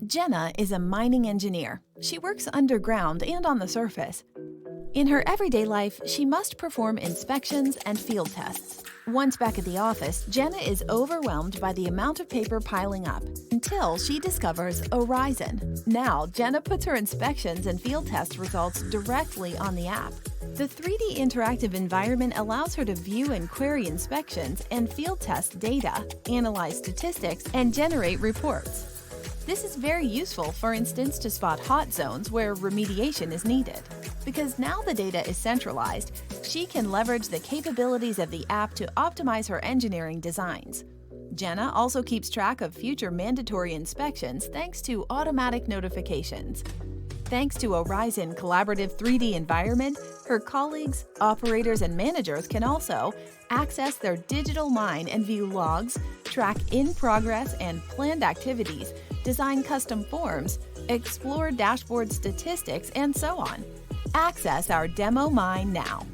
Jenna is a mining engineer. She works underground and on the surface. In her everyday life, she must perform inspections and field tests. Once back at the office, Jenna is overwhelmed by the amount of paper piling up until she discovers Oreizon. Now, Jenna puts her inspections and field test results directly on the app. The 3D interactive environment allows her to view and query inspections and field test data, analyze statistics, and generate reports. This is very useful, for instance, to spot hot zones where remediation is needed. Because now the data is centralized, she can leverage the capabilities of the app to optimize her engineering designs. Jenna also keeps track of future mandatory inspections thanks to automatic notifications. Thanks to Oreizon collaborative 3D environment, her colleagues, operators, and managers can also access their digital mine and view logs, track in-progress and planned activities, design custom forms, explore dashboard statistics, and so on. Access our demo mine now.